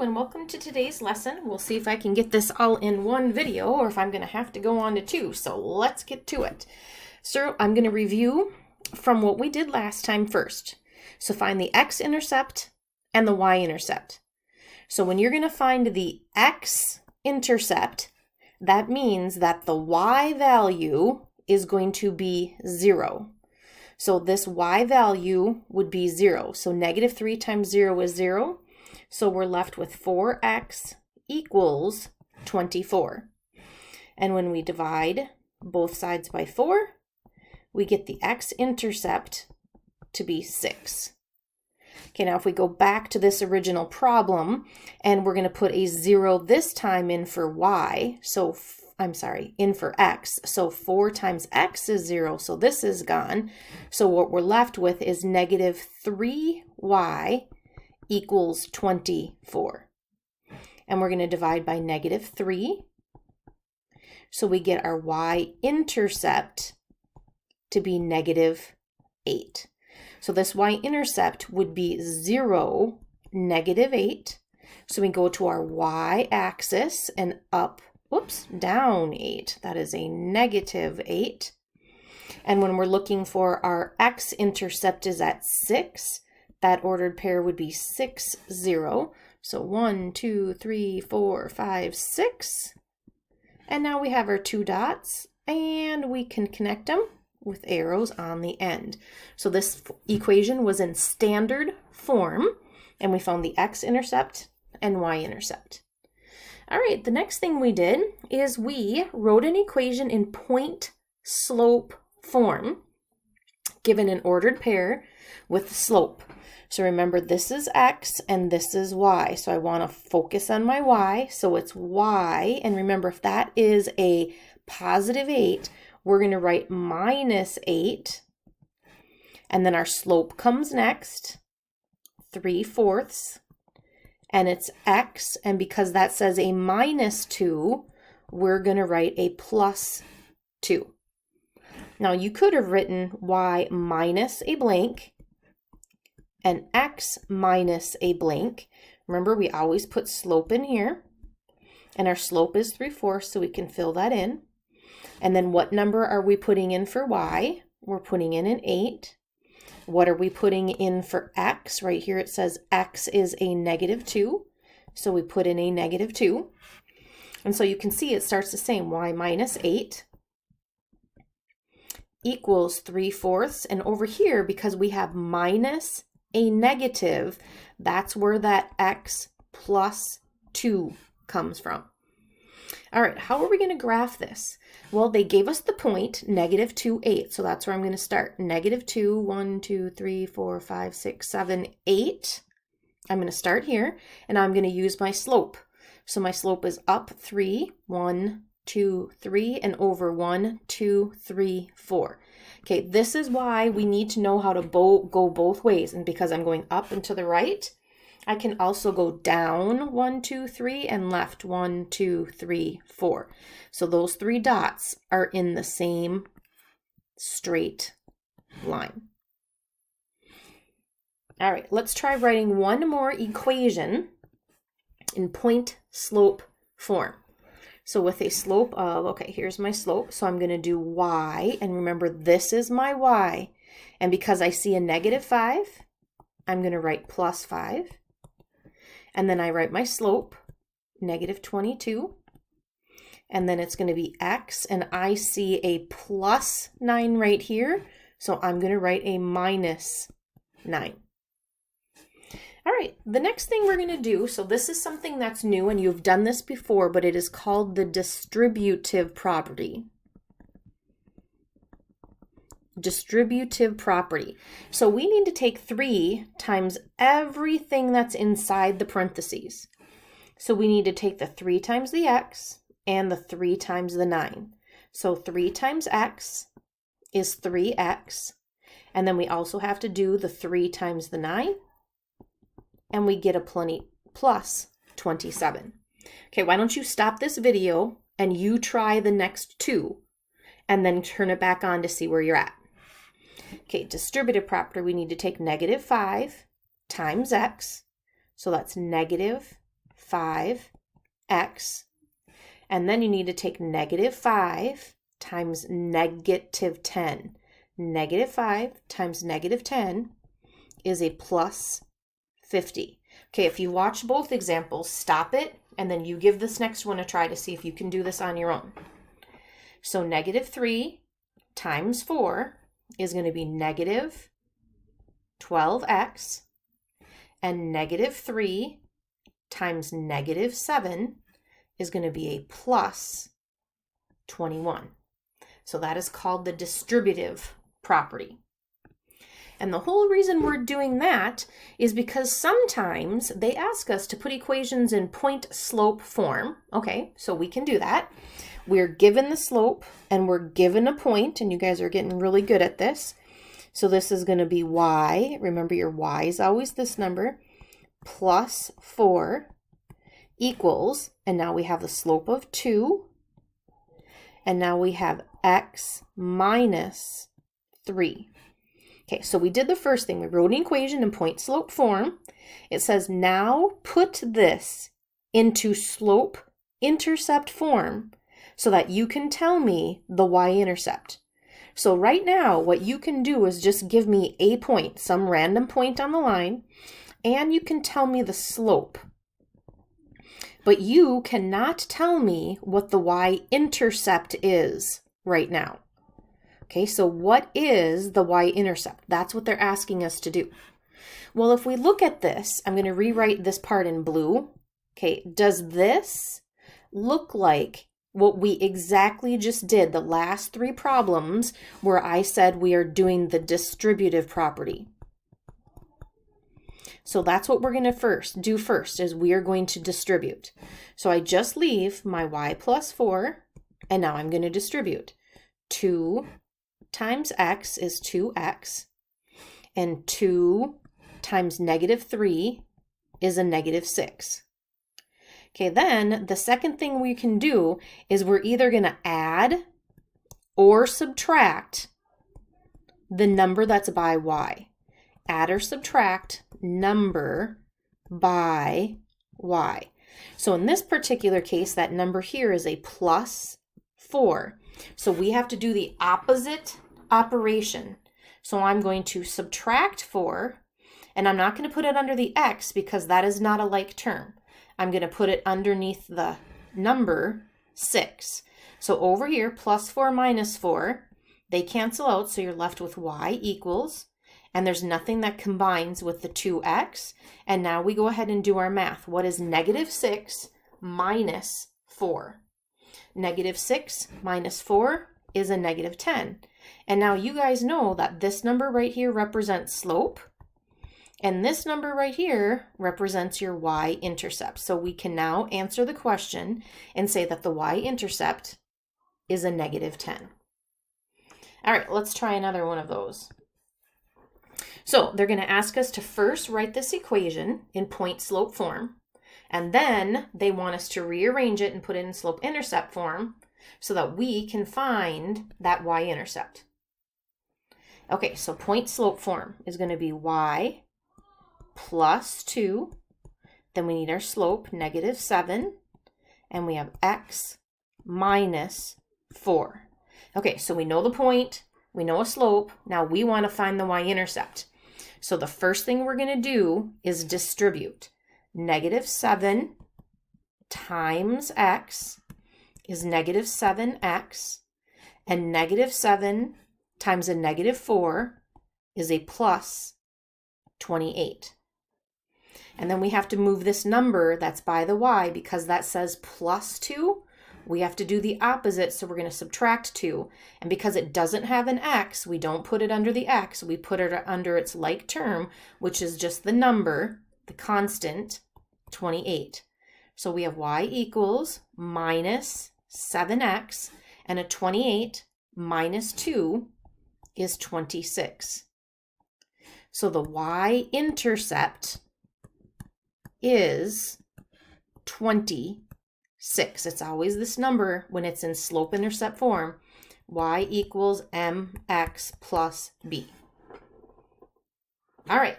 and welcome to today's lesson. We'll see if I can get this all in one video or if I'm going to have to go on to two. So let's get to it. So I'm going to review from what we did last time first. So find the x-intercept and the y-intercept. So when you're going to find the x-intercept, that means that the y value is going to be 0. So this y value would be 0. So negative 3 times 0 is 0. So we're left with 4x equals 24. And when we divide both sides by 4, we get the x-intercept to be 6. Okay, now if we go back to this original problem, and we're going to put a 0 this time in for y, so in for x, so 4 times x is 0, so this is gone. So what we're left with is negative 3y equals 24. And we're going to divide by negative 3. So we get our y-intercept to be negative 8. So this y-intercept would be 0, negative 8. So we go to our y-axis and up, down 8. That is a negative 8. And when we're looking for our x-intercept is at 6, that ordered pair would be 6, 0. So 1, 2, 3, 4, 5, 6. And now we have our 2 dots, and we can connect them with arrows on the end. So this equation was in standard form, and we found the x-intercept and y-intercept. All right, the next thing we did is we wrote an equation in point-slope form, given an ordered pair with slope. So remember, this is x and this is y. So I want to focus on my y. So it's y. And remember, if that is a positive 8, we're going to write minus 8. And then our slope comes next, 3/4. And it's x. And because that says a minus 2, we're going to write a plus 2. Now you could have written y minus a blank and x minus a blank. Remember, we always put slope in here, and our slope is 3/4, so we can fill that in. And then what number are we putting in for y? We're putting in an 8. What are we putting in for x? Right here it says x is a negative 2, so we put in a negative 2. And so you can see it starts the same, y minus 8 equals 3/4. And over here, because we have minus a negative, that's where that x plus 2 comes from. All right, how are we going to graph this? Well, they gave us the point, negative 2, 8. So that's where I'm going to start. Negative 2, 1, 2, 3, 4, 5, 6, 7, 8. I'm going to start here, and I'm going to use my slope. So my slope is up 3, 1, 2, 3, and over 1, 2, 3, 4. Okay, this is why we need to know how to go both ways. And because I'm going up and to the right, I can also go down 1, 2, 3 and left 1, 2, 3, 4. So those 3 dots are in the same straight line. All right, let's try writing one more equation in point-slope form. So with a slope of, okay, here's my slope. So I'm going to do y. And remember, this is my y. And because I see a negative 5, I'm going to write plus 5. And then I write my slope, negative 22. And then it's going to be x. And I see a plus 9 right here. So I'm going to write a minus 9. All right, the next thing we're going to do, so this is something that's new and you've done this before, but it is called the distributive property. Distributive property. So we need to take 3 times everything that's inside the parentheses. So we need to take the 3 times the x and the 3 times the 9. So 3 times x is 3x. And then we also have to do the 3 times the 9. And we get a plus 27. Okay, why don't you stop this video and you try the next 2 and then turn it back on to see where you're at. Okay, distributive property, we need to take negative 5 times x. So that's negative 5x, and then you need to take negative 5 times negative 10. Negative 5 times negative 10 is a plus 50. Okay, if you watch both examples, stop it, and then you give this next one a try to see if you can do this on your own. So negative 3 times 4 is going to be negative 12x, and negative 3 times negative 7 is going to be a plus 21. So that is called the distributive property. And the whole reason we're doing that is because sometimes they ask us to put equations in point-slope form. Okay, so we can do that. We're given the slope and we're given a point, and you guys are getting really good at this. So this is going to be y. Remember, your y is always this number, plus 4 equals, and now we have the slope of 2, and now we have x minus 3. Okay, so we did the first thing. We wrote an equation in point-slope form. It says now put this into slope-intercept form so that you can tell me the y-intercept. So right now, what you can do is just give me a point, some random point on the line, and you can tell me the slope. But you cannot tell me what the y-intercept is right now. Okay, so what is the y-intercept? That's what they're asking us to do. Well, if we look at this, I'm going to rewrite this part in blue. Okay, does this look like what we exactly just did, the last 3 problems where I said we are doing the distributive property? So that's what we're going to do first, is we are going to distribute. So I just leave my y plus 4, and now I'm going to distribute. 2 times x is 2x, and 2 times negative 3 is a negative 6. Okay, then the second thing we can do is we're either going to add or subtract the number that's by y. Add or subtract number by y. So in this particular case, that number here is a plus 4. So we have to do the opposite operation. So I'm going to subtract 4, and I'm not going to put it under the x because that is not a like term. I'm going to put it underneath the number 6. So over here, plus 4 minus 4, they cancel out, so you're left with y equals, and there's nothing that combines with the 2x. And now we go ahead and do our math. What is negative 6 minus 4? Negative 6 minus 4 is a negative 10. And now you guys know that this number right here represents slope, and this number right here represents your y-intercept. So we can now answer the question and say that the y-intercept is a negative 10. All right, let's try another one of those. So they're going to ask us to first write this equation in point-slope form, and then they want us to rearrange it and put it in slope-intercept form so that we can find that y-intercept. Okay, so point-slope form is going to be y plus 2. Then we need our slope, negative 7. And we have x minus 4. Okay, so we know the point. We know a slope. Now we want to find the y-intercept. So the first thing we're going to do is distribute. Negative 7 times x is negative 7x, and negative 7 times a negative 4 is a plus 28. And then we have to move this number that's by the y, because that says plus 2. We have to do the opposite, so we're going to subtract 2. And because it doesn't have an x, we don't put it under the x. We put it under its like term, which is just the number, the constant, 28. So we have y equals minus 7x, and a 28 minus 2 is 26. So the y-intercept is 26. It's always this number when it's in slope-intercept form. Y equals mx plus b. All right.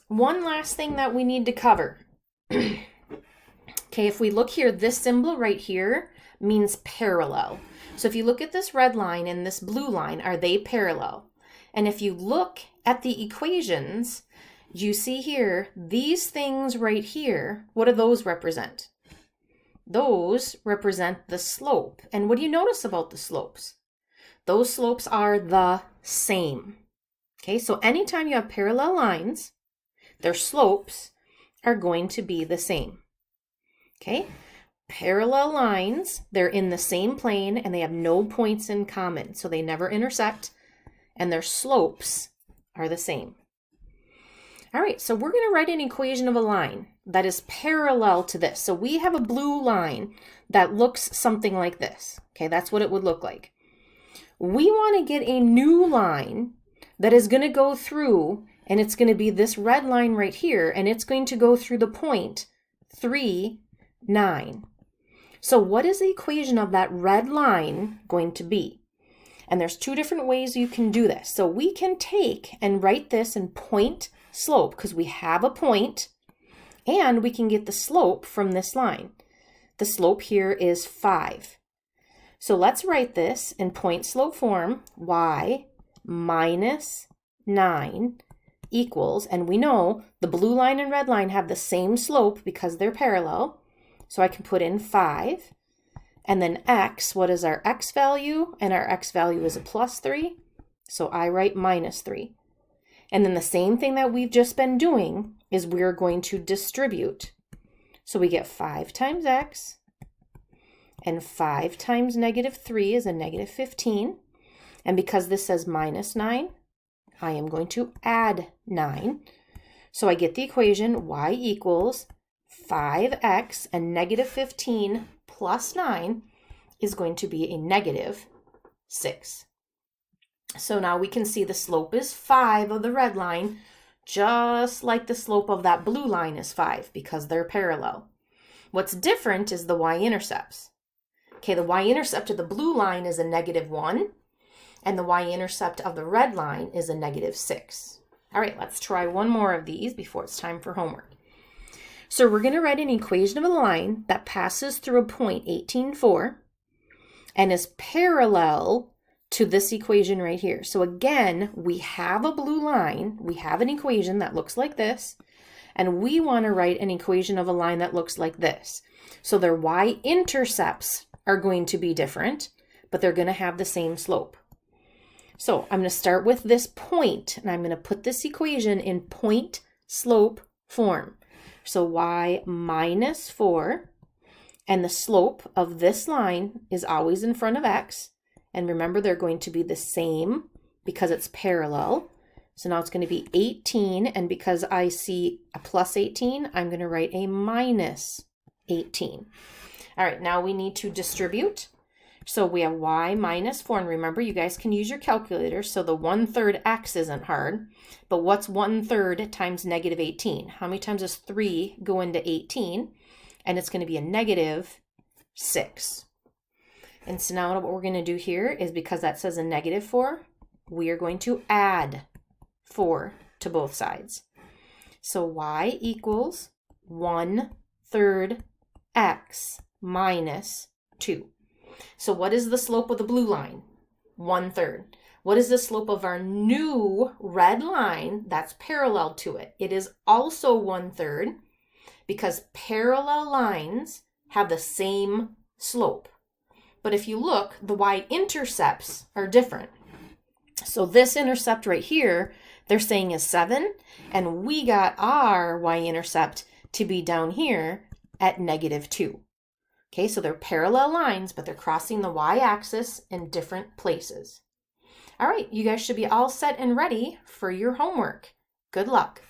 One last thing that we need to cover. Okay, if we look here, this symbol right here means parallel. So if you look at this red line and this blue line, are they parallel? And if you look at the equations, you see here, these things right here, what do those represent? Those represent the slope. And what do you notice about the slopes? Those slopes are the same. Okay, so anytime you have parallel lines, their slopes are going to be the same. Okay, parallel lines, they're in the same plane and they have no points in common, so they never intersect, and their slopes are the same. All right, so we're going to write an equation of a line that is parallel to this. So we have a blue line that looks something like this. Okay, that's what it would look like. We want to get a new line that is going to go through, and it's going to be this red line right here, and it's going to go through the point 3, 9. So what is the equation of that red line going to be? And there's two different ways you can do this. So we can take and write this in point slope because we have a point, and we can get the slope from this line. The slope here is 5. So let's write this in point slope form, y minus 9 equals, and we know the blue line and red line have the same slope because they're parallel. So I can put in 5, and then x, what is our x value? And our x value is a plus 3, so I write minus 3. And then the same thing that we've just been doing is we're going to distribute. So we get 5 times x, and 5 times negative 3 is a negative 15. And because this says minus 9, I am going to add 9. So I get the equation y equals 5x, and negative 15 plus 9 is going to be a negative 6. So now we can see the slope is 5 of the red line, just like the slope of that blue line is 5 because they're parallel. What's different is the y-intercepts. Okay, the y-intercept of the blue line is a negative 1, and the y-intercept of the red line is a negative 6. All right, let's try one more of these before it's time for homework. So we're going to write an equation of a line that passes through a point 18, 4 and is parallel to this equation right here. So again, we have a blue line, we have an equation that looks like this, and we want to write an equation of a line that looks like this. So their y-intercepts are going to be different, but they're going to have the same slope. So I'm going to start with this point, and I'm going to put this equation in point slope form. So y minus 4, and the slope of this line is always in front of x. And remember, they're going to be the same because it's parallel. So now it's going to be 18, and because I see a plus 18, I'm going to write a minus 18. All right, now we need to distribute. So we have y minus 4, and remember, you guys can use your calculator, so the 1/3 x isn't hard. But what's 1/3 times negative 18? How many times does 3 go into 18? And it's going to be a negative 6. And so now what we're going to do here is, because that says a negative 4, we are going to add 4 to both sides. So y equals 1/3 x minus 2. So what is the slope of the blue line? 1/3. What is the slope of our new red line that's parallel to it? It is also 1/3 because parallel lines have the same slope. But if you look, the y-intercepts are different. So this intercept right here, they're saying is 7, and we got our y-intercept to be down here at negative 2. Okay, so they're parallel lines, but they're crossing the y-axis in different places. All right, you guys should be all set and ready for your homework. Good luck.